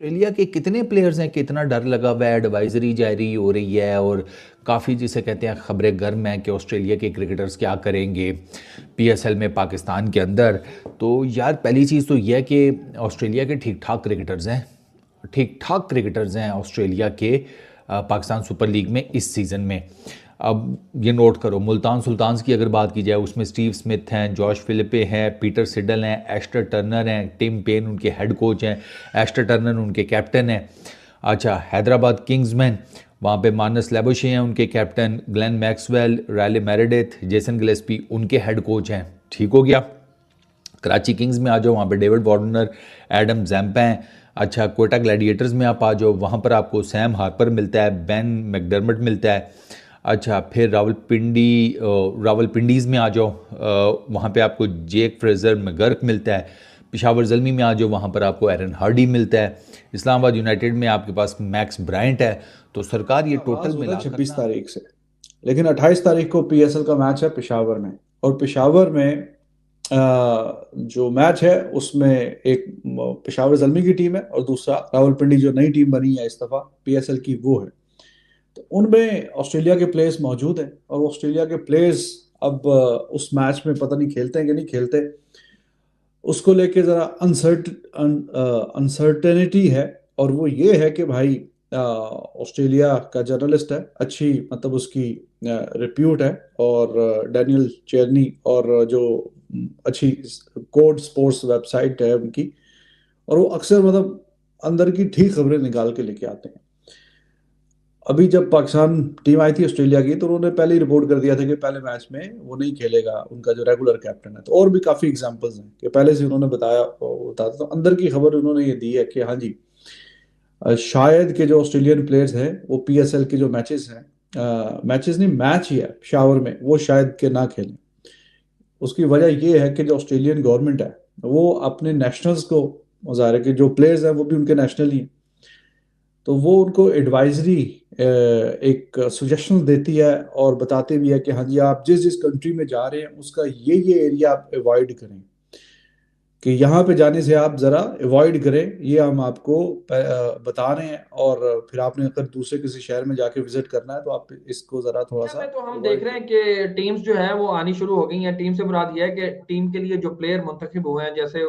Australia के कितने players हैं कि इतना डर लगा हुआ है, एडवाइजरी जारी हो रही है और काफ़ी जिसे कहते हैं खबरें गर्म हैं कि ऑस्ट्रेलिया के क्रिकेटर्स क्या करेंगे पीएसएल में पाकिस्तान के अंदर। तो यार पहली चीज़ तो यह है कि ऑस्ट्रेलिया के ठीक ठाक क्रिकेटर्स हैं ऑस्ट्रेलिया के पाकिस्तान सुपर लीग में इस सीज़न में। अब ये नोट करो, मुल्तान सुल्तान्स की अगर बात की जाए उसमें स्टीव स्मिथ हैं, जॉश फिलिपे हैं, पीटर सिडल हैं, एस्टर टर्नर हैं, टिम पेन उनके हेड कोच हैं, एस्टर टर्नर उनके कैप्टन हैं। अच्छा, हैदराबाद किंग्समैन, वहाँ पे मानस लेबोशे हैं उनके captain, Glenn Maxwell, Riley Meredith, Jason Gillespie उनके हेड कोच हैं। ठीक हो गया। कराची किंग्स में आ जाओ, वहाँ पे डेविड वार्नर, एडम जैम्पा हैं। अच्छा, कोयटा ग्लैडिएटर्स में आप आ जाओ, वहाँ पर आपको सैम हार्पर मिलता है, बेन मैकडर्मट मिलता है। अच्छा, फिर रावलपिंडीज़ में आ जाओ, वहाँ पे आपको जेक फ्रेजर मैगर्क मिलता है। पिशावर जल्मी में आ जाओ, वहाँ पर आपको एरन हार्डी मिलता है। इस्लामाबाद यूनाइटेड में आपके पास मैक्स ब्रायंट है। तो सरकार ये टोटल आगाज होता है मिलाकर 26 तारीख से, लेकिन 28 तारीख को पीएसएल का मैच है पेशावर में। और पेशावर में जो मैच है उसमें एक पेशावर जल्मी की टीम है और दूसरा रावलपिंडी जो नई टीम बनी है इस दफा पीएसएल की वो है। तो उनमें ऑस्ट्रेलिया के प्लेयर्स मौजूद हैं और ऑस्ट्रेलिया के प्लेयर्स अब उस मैच में पता नहीं खेलते हैं कि नहीं खेलते, उसको लेके जरा अनसर्टेनिटी है। और वो ये है कि भाई ऑस्ट्रेलिया का जर्नलिस्ट है, अच्छी मतलब उसकी रिप्यूट है, और डैनियल चेरनी और जो अच्छी कोड स्पोर्ट्स वेबसाइट है उनकी, और वो अक्सर मतलब अंदर की ठीक खबरें निकाल के लेके आते हैं। अभी जब पाकिस्तान टीम आई थी ऑस्ट्रेलिया की तो उन्होंने पहले ही रिपोर्ट कर दिया था कि पहले मैच में वो नहीं खेलेगा, उनका जो रेगुलर कैप्टन है। तो और भी काफी एग्जांपल्स हैं कि पहले से उन्होंने बताया था। तो अंदर की खबर उन्होंने ये दी है कि हाँ जी, शायद के जो ऑस्ट्रेलियन प्लेयर्स हैं वो पीएसएल के जो मैचेस हैं, मैचेस नहीं मैच ही है शावर में, वो शायद के ना खेलें। उसकी वजह ये है कि जो ऑस्ट्रेलियन गवर्नमेंट है वो अपने नेशनल्स को, ज़ाहिर है कि जो प्लेयर्स हैं वो भी उनके नेशनल ही हैं, तो वो उनको एडवाइजरी एक सजेशन देती है और बताती भी है कि हाँ जी आप जिस जिस कंट्री में जा रहे हैं उसका ये एरिया आप अवॉइड करें, कि यहाँ पे जाने से आप ज़रा अवॉइड करें, ये हम आपको बता रहे हैं। और फिर आपने अगर दूसरे किसी शहर में जाके विजिट करना है तो आप इसको ज़रा थोड़ा इंडिया सा में तो हम देख अवॉइड रहे हैं करें। कि टीम्स जो है वो आनी शुरू हो गई हैं। टीम से मुराद ये है कि टीम के लिए जो प्लेयर मुंतखब हुए हैं, जैसे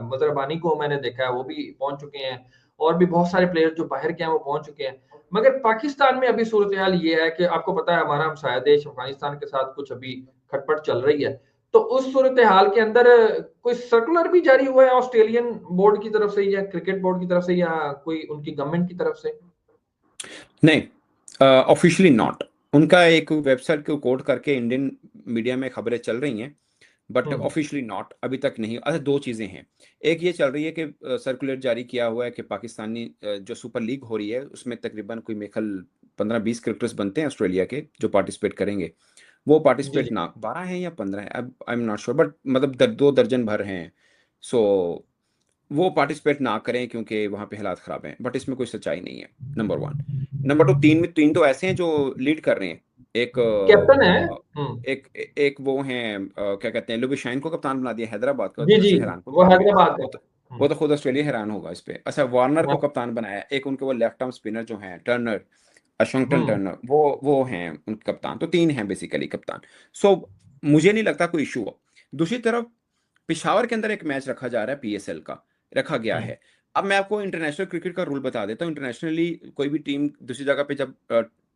मजरबानी को मैंने देखा है वो भी पहुंच चुके हैं, और भी बहुत सारे प्लेयर जो बाहर के हैं वो पहुंच चुके हैं। मगर पाकिस्तान में अभी सूरत हाल ये है कि आपको पता है हमारा हमसाया देश अफगानिस्तान के साथ कुछ अभी खटपट चल रही है। तो उस सूरत हाल के अंदर कोई सर्कुलर भी जारी हुआ है ऑस्ट्रेलियन बोर्ड की तरफ से या क्रिकेट बोर्ड की तरफ से या कोई उनकी गवर्नमेंट की तरफ से? नहीं, ऑफिशियली नॉट। उनका एक वेबसाइट को कोट करके इंडियन मीडिया में खबरें चल रही हैं, बट हम्म। ऑफिशियली नॉट अभी तक नहीं। अच्छा, दो चीज़ें हैं। एक ये चल रही है कि सर्कुलर जारी किया हुआ है कि पाकिस्तानी जो सुपर लीग हो रही है उसमें तकरीबन कोई मेखल 15-20 क्रिकेटर्स बनते हैं ऑस्ट्रेलिया के जो पार्टिसिपेट करेंगे। वो जी पार्टिसिपेट जी। ना 12 हैं या 15 हैं, अब I am not sure, but मतलब 2 दर्जन भर हैं। सो वो पार्टिसिपेट ना करें क्योंकि वहाँ पे हालात ख़राब हैं, बट इसमें कोई सच्चाई नहीं है, नंबर 1। नंबर 2, 3 में 3 तो ऐसे हैं जो लीड कर रहे हैं। एक कैप्टन है। एक एक वो हैं, क्या कहते हैं, लुबिशाइन को कप्तान बना दिया हैदराबाद का, जी तो जी, सबसे हैरान कौन वो होंगे। हैदराबाद है। वो तो खुद ऑस्ट्रेलिया हैरान होगा इस पे। अच्छा, वार्नर को हाँ। कप्तान बनाया, एक उनके वो लेफ्ट आर्म स्पिनर जो हैं टर्नर, अशंगटन हम्म। टर्नर, वो हैं उनके कप्तान। तो 3 हैं बेसिकली कप्तान। सो मुझे नहीं लगता कोई इशू हो। दूसरी तरफ पिशावर के अंदर एक मैच रखा जा रहा है, पीएसएल का रखा गया हम्म। है। अब मैं आपको इंटरनेशनल क्रिकेट का रूल बता देता हूँ। इंटरनेशनली कोई भी टीम दूसरी जगह पे जब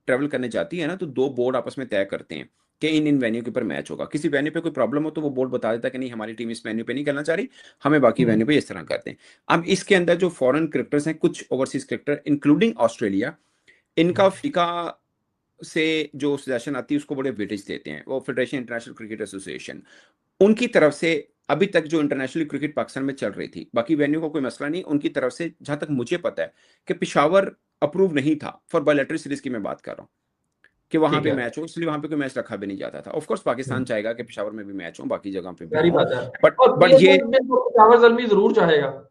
ट्रेवल करने जाती है ना, तो 2 बोर्ड आपस में तय करते हैं कि इन वेन्यू के ऊपर मैच होगा। किसी वेन्यू पे कोई प्रॉब्लम हो तो वो बोर्ड बता देता है कि नहीं, हमारी टीम इस वेन्यू पे नहीं करना चाह रही, हमें बाकी हम्म। वेन्यू पे इस तरह करते हैं। अब इसके अंदर जो फॉरेन क्रिकेटर्स हैं, कुछ ओवरसीज क्रिकेटर इंक्लूडिंग ऑस्ट्रेलिया, इनका फीका से जो सजेशन आती है उसको बड़े वेटेज देते हैं। वो फेडरेशन इंटरनेशनल क्रिकेट एसोसिएशन, उनकी तरफ से अभी तक जो इंटरनेशनल क्रिकेट पाकिस्तान में चल रही थी, बाकी वेन्यू का कोई मसला नहीं, उनकी तरफ से जहां तक मुझे पता है कि पिशावर अप्रूव नहीं था फॉर बायलैटरल सीरीज की मैं बात कर रहा हूँ कि वहां ठीक पे है। मैच हो, इसलिए वहां पे कोई मैच रखा भी नहीं जाता था। ऑफ कोर्स पाकिस्तान हम्म। चाहेगा कि पिशावर में भी मैच हो, बाकी जगह पे भी सारी हो, बात है। और बट ये पीएसएल में तो पिशावर जल्मी जरूर चाहेगा।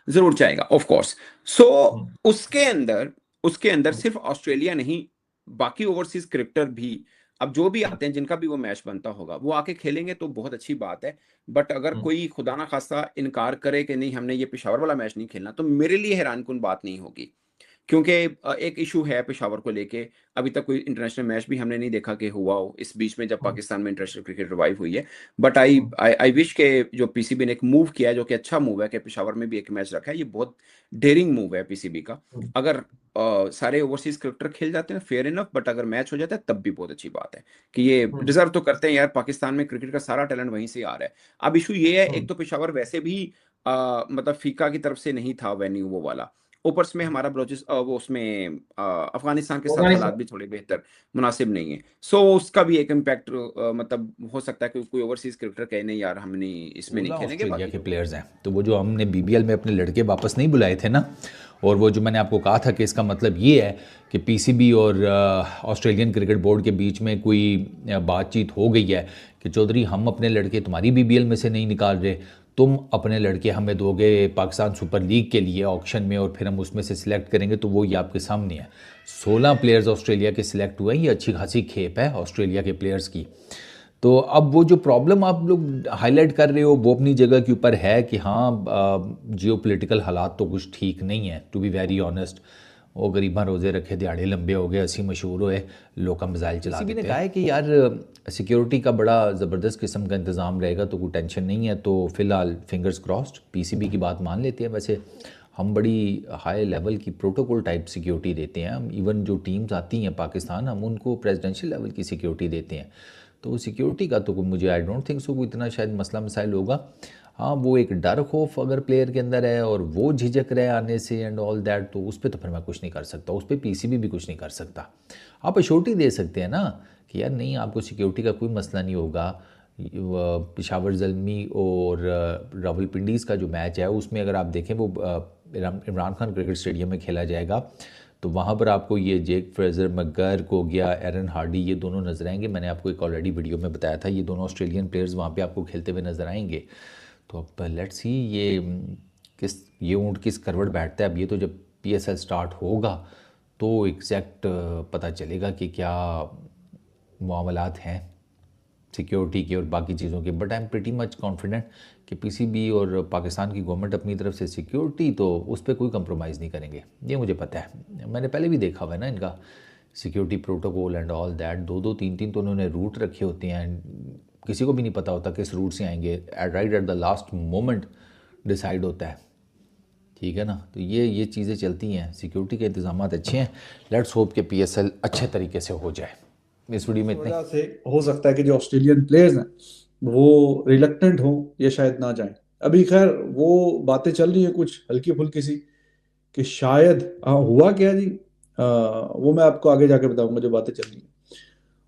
जरूर चाहेगा, ऑफ कोर्स। सो हम्म। उसके अंदर उसके अंदर हम्म। सिर्फ ऑस्ट्रेलिया नहीं, बाकी ओवरसीज क्रिकेटर भी अब जो भी आते हैं जिनका भी वो मैच बनता होगा वो आके खेलेंगे तो बहुत अच्छी बात है। बट अगर कोई खुदा ना खास्ता इनकार करे कि नहीं हमने ये पेशावर वाला मैच नहीं खेलना, तो मेरे लिए हैरानकुन बात नहीं होगी, क्योंकि एक इशू है पेशावर को लेके। अभी तक कोई इंटरनेशनल मैच भी हमने नहीं देखा कि हुआ हो इस बीच में जब पाकिस्तान में इंटरनेशनल क्रिकेट रिवाइव हुई है। बट आई विश के जो पीसीबी ने एक मूव किया है जो कि अच्छा मूव है कि पेशावर में भी एक मैच रखा है, ये बहुत डेयरिंग मूव है पीसीबी का। अगर सारे ओवरसीज क्रिकेटर खेल जाते हैं फेयर इनफ, बट अगर मैच हो जाता है तब भी बहुत अच्छी बात है कि ये डिजर्व तो करते हैं यार। पाकिस्तान में क्रिकेट का सारा टैलेंट वहीं से आ रहा है। अब इशू ये है, एक तो पेशावर वैसे भी मतलब फीका की तरफ से नहीं था वेन्यू वो वाला, ऊपर में हमारा वो उसमें अफगानिस्तान के साथ हालात भी थोड़े बेहतर मुनासिब नहीं है। सो उसका भी एक इम्पैक्ट मतलब हो सकता है कि कोई ओवरसीज क्रिकेटर कहे नहीं यार हमने इसमें नहीं खेलेंगे। ऑस्ट्रेलिया के प्लेयर्स हैं तो वो जो हमने बीबीएल में अपने लड़के वापस नहीं बुलाए थे ना, और वो जो मैंने आपको कहा था कि इसका मतलब ये है कि पीसीबी और ऑस्ट्रेलियन क्रिकेट बोर्ड के बीच में कोई बातचीत हो गई है कि चौधरी हम अपने लड़के तुम्हारी बीबीएल में से नहीं निकाल रहे, तुम अपने लड़के हमें दोगे पाकिस्तान सुपर लीग के लिए ऑक्शन में और फिर हम उसमें से सिलेक्ट करेंगे। तो वो ये आपके सामने है, 16 प्लेयर्स ऑस्ट्रेलिया के सिलेक्ट हुए हैं। ये अच्छी खासी खेप है ऑस्ट्रेलिया के प्लेयर्स की। तो अब वो जो प्रॉब्लम आप लोग हाईलाइट कर रहे हो वो अपनी जगह के ऊपर है कि हाँ जियोपॉलिटिकल हालात तो कुछ ठीक नहीं है, टू बी वेरी ऑनेस्ट। वो गरीबा रोज़े रखे, दिहाड़े लंबे हो गए, हंसी मशहूर हुए, लोग का मिसाइल चला देते हैं। कहा है कि यार सिक्योरिटी का बड़ा ज़बरदस्त किस्म का इंतज़ाम रहेगा तो कोई टेंशन नहीं है। तो फ़िलहाल फिंगर्स क्रॉस्ड, पीसीबी की बात मान लेते हैं। वैसे हम बड़ी हाई लेवल की प्रोटोकॉल टाइप सिक्योरिटी देते हैं। हम इवन जो टीम्स आती हैं पाकिस्तान, हम उनको प्रेसिडेंशियल लेवल की सिक्योरिटी देते हैं। तो सिक्योरिटी का तो मुझे आई डोंट थिंक सो कोई इतना शायद मसला मसाइल होगा। हाँ वो एक डर खौफ अगर प्लेयर के अंदर है और वो झिझक रहे आने से एंड ऑल दैट, तो उस पर तो फिर मैं कुछ नहीं कर सकता, उस पर पीसीबी भी कुछ नहीं कर सकता। आप अश्योरिटी दे सकते हैं ना कि यार नहीं आपको सिक्योरिटी का कोई मसला नहीं होगा। पेशावर ज़ल्मी और रावलपिंडीज़ का जो मैच है उसमें अगर आप देखें वो इमरान खान क्रिकेट स्टेडियम में खेला जाएगा, तो वहाँ पर आपको ये जेक फ्रेजर मैकगर्क हो गया, एरन हार्डी, ये दोनों नज़र आएंगे। मैंने आपको एक ऑलरेडी वीडियो में बताया था, ये दोनों ऑस्ट्रेलियन प्लेयर्स वहाँ पे आपको खेलते हुए नज़र आएंगे। तो अब लेट्स सी ये ऊँट किस करवट बैठता है। अब ये तो जब पीएसएल स्टार्ट होगा तो एग्जैक्ट पता चलेगा कि क्या मामलात हैं सिक्योरिटी के और बाकी चीज़ों के। But I am pretty much confident कि पीसीबी और पाकिस्तान की गवर्नमेंट अपनी तरफ से सिक्योरिटी तो उस पर कोई कंप्रोमाइज़ नहीं करेंगे, ये मुझे पता है। मैंने पहले भी देखा हुआ है ना इनका security protocol and all that. 2-2 3-3 तो उन्होंने रूट रखे होते हैं, किसी को भी नहीं पता होता किस रूट से आएंगे, right at the last moment decide होता है, ठीक है ना। तो ये चीज़ें चलती हैं, सिक्योरिटी के इंतजाम अच्छे हैं। लेट्स होप कि पीएसएल अच्छे तरीके से हो जाए। इस वीडियो में इतना से हो सकता है कि जो ऑस्ट्रेलियन प्लेयर्स हैं वो रिलक्टेंट हों या शायद ना जाएं। अभी खैर वो बातें चल रही हैं कुछ हल्की फुल्की सी कि शायद हुआ क्या जी, वो मैं आपको आगे जाके बताऊंगा। जो बातें चल रही हैं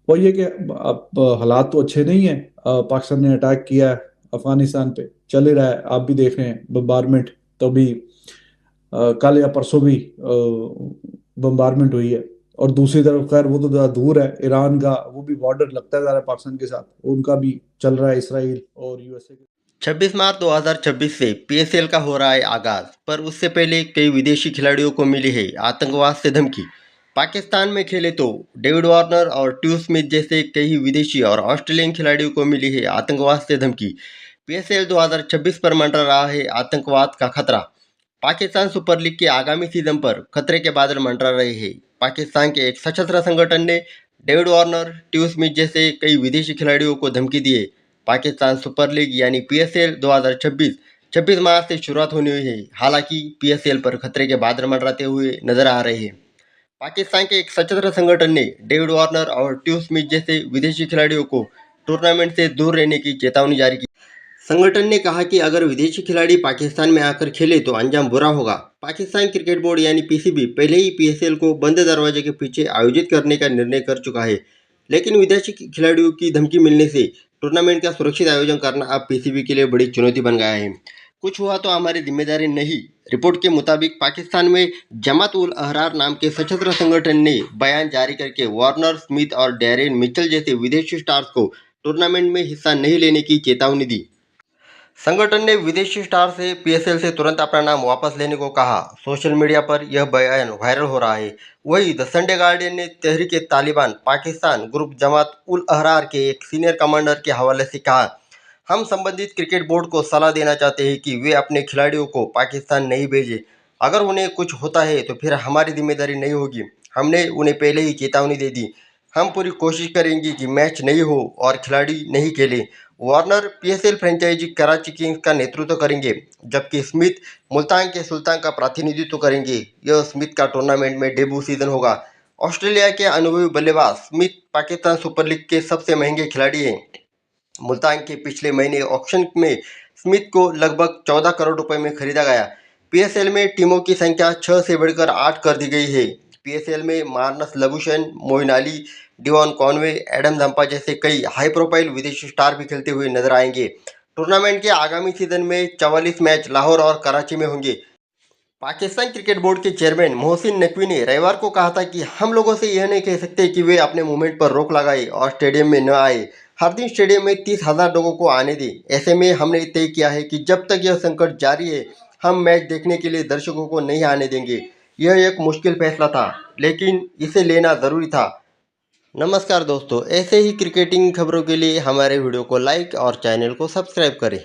वो ये कि अब हालात तो अच्छे नहीं है। पाकिस्तान ने अटैक किया है अफगानिस्तान पे, चल ही रहा है, आप भी देख रहे हैं बम्बारमेंट। तो भी कल या परसों भी बम्बारमेंट हुई है। और दूसरी तरफ खैर वो तो ज़्यादा दूर है, ईरान का वो भी बॉर्डर लगता है ज़्यादा पाकिस्तान के साथ, उनका भी चल रहा है, इसराइल और यूएसए के। 26 मार्च 2026 से पीएसएल का हो रहा है आगाज, पर उससे पहले कई विदेशी खिलाड़ियों को मिली है आतंकवाद से धमकी। पाकिस्तान में खेले तो डेविड वार्नर और टिम स्मिथ जैसे कई विदेशी और ऑस्ट्रेलियन खिलाड़ियों को मिली है आतंकवाद से धमकी। पीएसएल 2026 पर मंडरा रहा है आतंकवाद का खतरा। पाकिस्तान सुपर लीग के आगामी सीजन पर खतरे के बादल मंडरा रहे हैं। पाकिस्तान के एक सशस्त्र संगठन ने डेविड वार्नर, टिम स्मिथ जैसे कई विदेशी खिलाड़ियों को धमकी दी है। पाकिस्तान सुपर लीग यानी पीएसएल 2026 26 मार्च से शुरुआत होनी हुई है। हालांकि पीएसएल पर खतरे के बादल मंडराते हुए नजर आ रहे हैं। पाकिस्तान के एक सशस्त्र संगठन ने डेविड वार्नर और टिम स्मिथ जैसे विदेशी खिलाड़ियों को टूर्नामेंट से दूर रहने की चेतावनी जारी की। संगठन ने कहा कि अगर विदेशी खिलाड़ी पाकिस्तान में आकर खेले तो अंजाम बुरा होगा। पाकिस्तान क्रिकेट बोर्ड यानी पीसीबी पहले ही पीएसएल को बंद दरवाजे के पीछे आयोजित करने का निर्णय कर चुका है, लेकिन विदेशी खिलाड़ियों की धमकी मिलने से टूर्नामेंट का सुरक्षित आयोजन करना अब पीसीबी के लिए बड़ी चुनौती बन गया है। कुछ हुआ तो हमारी जिम्मेदारी नहीं। रिपोर्ट के मुताबिक पाकिस्तान में जमात उल अहरार नाम के सशस्त्र संगठन ने बयान जारी करके वार्नर, स्मिथ और डैरेन मिचेल जैसे विदेशी स्टार्स को टूर्नामेंट में हिस्सा नहीं लेने की चेतावनी दी। संगठन ने विदेशी स्टार से पीएसएल से तुरंत अपना नाम वापस लेने को कहा। सोशल मीडिया पर यह बयान वायरल हो रहा है। वहीं द संडे गार्डियन ने तहरीक तालिबान पाकिस्तान ग्रुप जमात उल अहरार के एक सीनियर कमांडर के हवाले से कहा, हम संबंधित क्रिकेट बोर्ड को सलाह देना चाहते हैं कि वे अपने खिलाड़ियों को पाकिस्तान नहीं भेजें। अगर उन्हें कुछ होता है तो फिर हमारी जिम्मेदारी नहीं होगी। हमने उन्हें पहले ही चेतावनी दे दी। हम पूरी कोशिश करेंगे कि मैच नहीं हो और खिलाड़ी नहीं खेले। Warner PSL franchise Karachi kings का नेतृत्व करेंगे, जबकि स्मिथ मुल्तान के सुल्तान का प्रतिनिधित्व करेंगे। यह स्मिथ का टूर्नामेंट में डेब्यू सीजन होगा। ऑस्ट्रेलिया के अनुभवी बल्लेबाज स्मिथ पाकिस्तान सुपर लीग के सबसे महंगे खिलाड़ी हैं। मुल्तान के पिछले महीने ऑक्शन में स्मिथ को लगभग 14 करोड़ रुपए में खरीदा गया। पीएसएल में टीमों की संख्या 6 से बढ़कर 8 कर दी गई है। पीएसएल में Marnus Labuschagne, Moeen Ali, Devon Conway, Adam Zampa जैसे कई हाई प्रोफाइल विदेशी स्टार भी खेलते हुए नजर आएंगे। टूर्नामेंट के आगामी सीजन में 44 मैच लाहौर और कराची में होंगे। पाकिस्तान क्रिकेट बोर्ड के चेयरमैन मोहसिन नकवी ने रविवार को कहा था कि हम लोगों से यह नहीं कह सकते कि वे अपने मूवमेंट पर रोक लगाए और स्टेडियम में न आए। हर दिन स्टेडियम में 30,000 लोगों को आने दें। ऐसे में हमने तय किया है कि जब तक यह संकट जारी है, हम मैच देखने के लिए दर्शकों को नहीं आने देंगे। यह एक मुश्किल फैसला था, लेकिन इसे लेना ज़रूरी था। नमस्कार दोस्तों, ऐसे ही क्रिकेटिंग खबरों के लिए हमारे वीडियो को लाइक और चैनल को सब्सक्राइब करें।